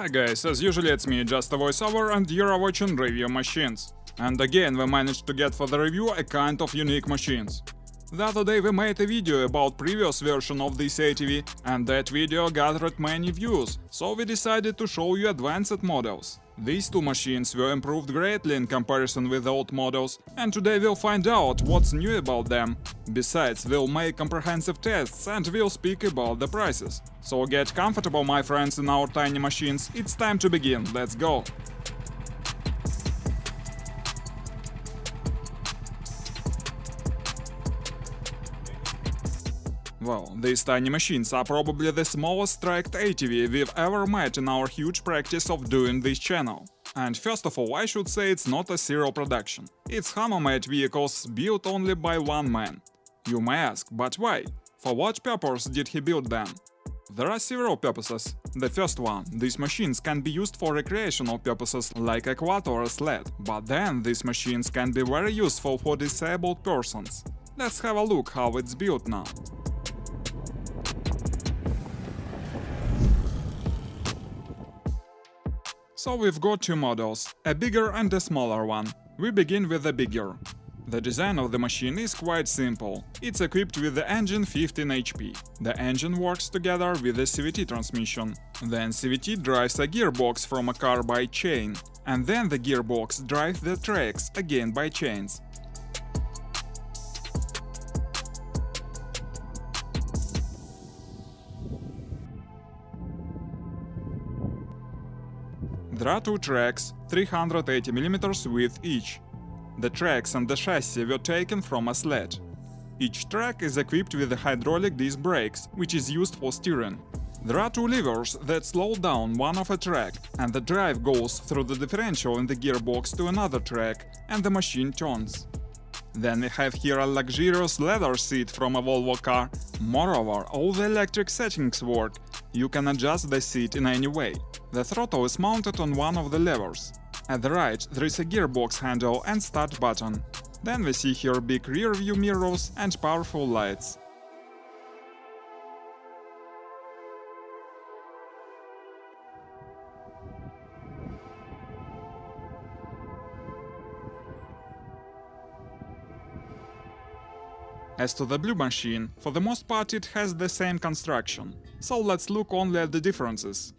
Hi guys, as usually it's me, just a voiceover, and you're watching Review Machines. And again we managed to get for the review a kind of unique machines. The other day we made a video about previous version of this ATV, and that video gathered many views, so we decided to show you advanced models. These two machines were improved greatly in comparison with the old models, and today we'll find out what's new about them. Besides, we'll make comprehensive tests and we'll speak about the prices. So get comfortable, my friends, in our tiny machines. It's time to begin, let's go! Well, these tiny machines are probably the smallest tracked ATV we've ever met in our huge practice of doing this channel. And first of all, I should say it's not a serial production. It's hammer-made vehicles built only by one man. You may ask, but why? For what purpose did he build them? There are several purposes. The first one, these machines can be used for recreational purposes like a quad or a sled, but then these machines can be very useful for disabled persons. Let's have a look how it's built now. So we've got two models, a bigger and a smaller one. We begin with the bigger. The design of the machine is quite simple. It's equipped with the engine 15 HP. The engine works together with the CVT transmission. Then CVT drives a gearbox from a car by chain. And then the gearbox drives the tracks, again by chains. There are two tracks, 380mm width each. The tracks and the chassis were taken from a sled. Each track is equipped with hydraulic disc brakes, which is used for steering. There are two levers that slow down one of a track, and the drive goes through the differential in the gearbox to another track, and the machine turns. Then we have here a luxurious leather seat from a Volvo car. Moreover, all the electric settings work. You can adjust the seat in any way. The throttle is mounted on one of the levers. At the right there is a gearbox handle and start button. Then we see here big rear view mirrors and powerful lights. As to the blue machine, for the most part it has the same construction. So let's look only at the differences.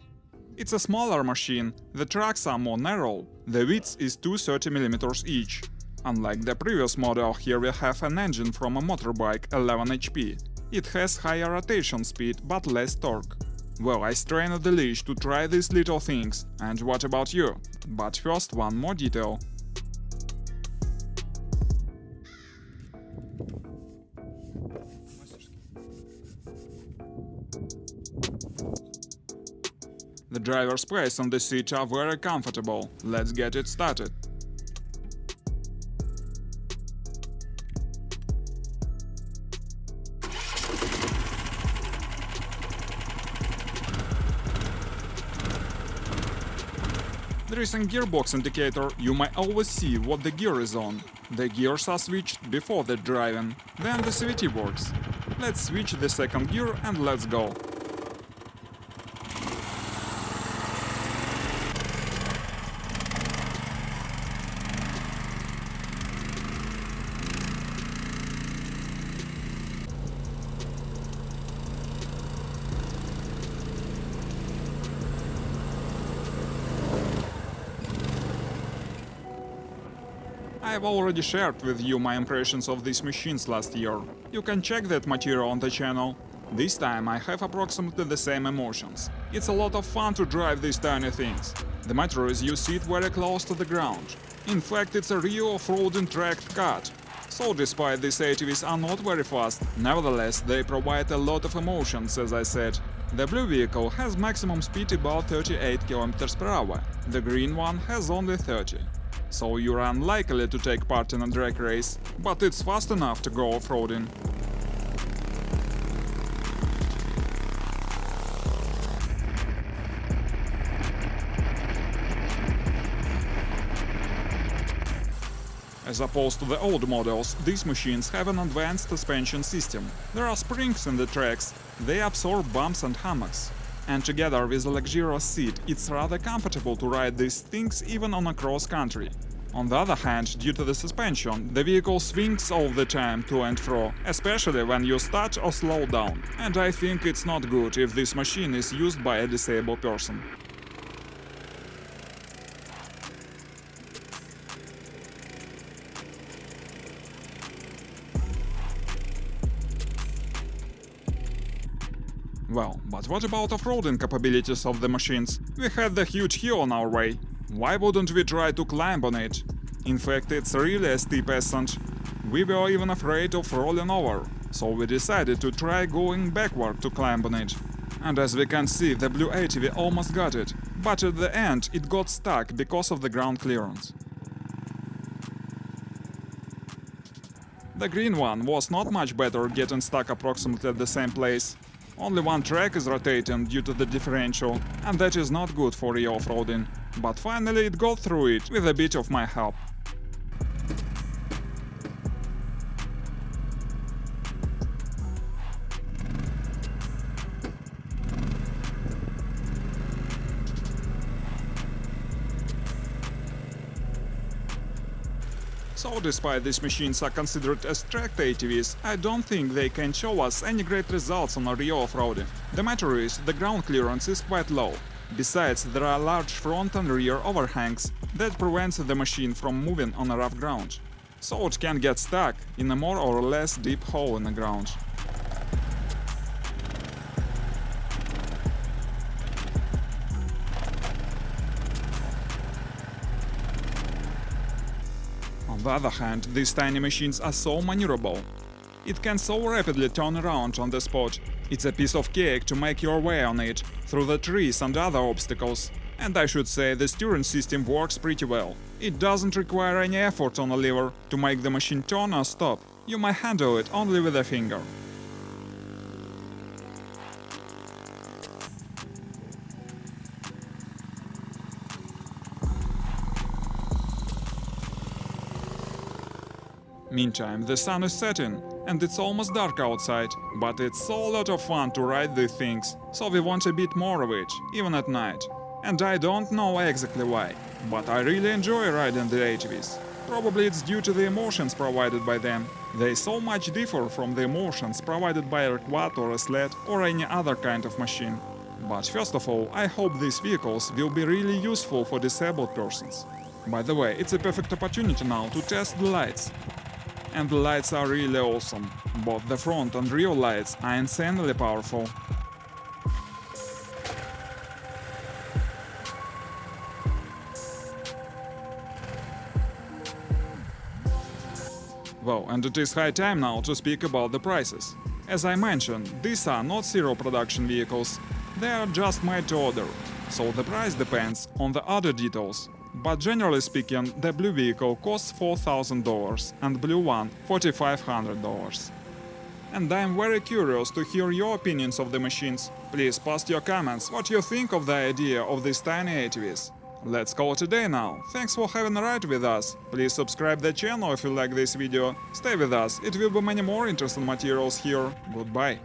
It's a smaller machine, the tracks are more narrow, the width is 230mm each. Unlike the previous model, here we have an engine from a motorbike 11 HP. It has higher rotation speed but less torque. Well, I strained the leash to try these little things, and what about you? But first one more detail. The driver's place on the seat are very comfortable. Let's get it started. There is a gearbox indicator. You may always see what the gear is on. The gears are switched before the driving. Then the CVT works. Let's switch the second gear and let's go. I've already shared with you my impressions of these machines last year. You can check that material on the channel. This time I have approximately the same emotions. It's a lot of fun to drive these tiny things. The matter is you sit very close to the ground. In fact, it's a real off-roading tracked cut. So despite these ATVs are not very fast, nevertheless they provide a lot of emotions, as I said. The blue vehicle has maximum speed about 38 km/h. The green one has only 30. So you're unlikely to take part in a drag race, but it's fast enough to go off-roading. As opposed to the old models, these machines have an advanced suspension system. There are springs in the tracks, they absorb bumps and hummocks. And together with a luxurious seat, it's rather comfortable to ride these things even on a cross country. On the other hand, due to the suspension, the vehicle swings all the time to and fro, especially when you start or slow down. And I think it's not good if this machine is used by a disabled person. Well, but what about off-roading capabilities of the machines? We had the huge hill on our way. Why wouldn't we try to climb on it? In fact, it's really a steep ascent. We were even afraid of rolling over, so we decided to try going backward to climb on it. And as we can see, the blue ATV almost got it, but at the end it got stuck because of the ground clearance. The green one was not much better, getting stuck approximately at the same place. Only one track is rotating due to the differential, and that is not good for real off-roading. But finally it got through it with a bit of my help. So despite these machines are considered as tracked ATVs, I don't think they can show us any great results on a real off-roading. The matter is, the ground clearance is quite low. Besides, there are large front and rear overhangs that prevents the machine from moving on a rough ground. So it can get stuck in a more or less deep hole in the ground. On the other hand, these tiny machines are so maneuverable. It can so rapidly turn around on the spot. It's a piece of cake to make your way on it, through the trees and other obstacles. And I should say the steering system works pretty well. It doesn't require any effort on a lever to make the machine turn or stop. You might handle it only with a finger. Meantime, the sun is setting, and it's almost dark outside, but it's so a lot of fun to ride these things, so we want a bit more of it, even at night. And I don't know exactly why, but I really enjoy riding the ATVs. Probably it's due to the emotions provided by them. They so much differ from the emotions provided by a quad or a sled or any other kind of machine. But first of all, I hope these vehicles will be really useful for disabled persons. By the way, it's a perfect opportunity now to test the lights. And the lights are really awesome. Both the front and rear lights are insanely powerful. Well, and it is high time now to speak about the prices. As I mentioned, these are not serial production vehicles, they are just made to order, so the price depends on the other details. But generally speaking, the blue vehicle costs $4,000 and blue one $4,500. And I'm very curious to hear your opinions of the machines. Please post your comments what you think of the idea of these tiny ATVs. Let's call it a day now. Thanks for having a ride with us. Please subscribe the channel if you like this video. Stay with us, it will be many more interesting materials here. Goodbye.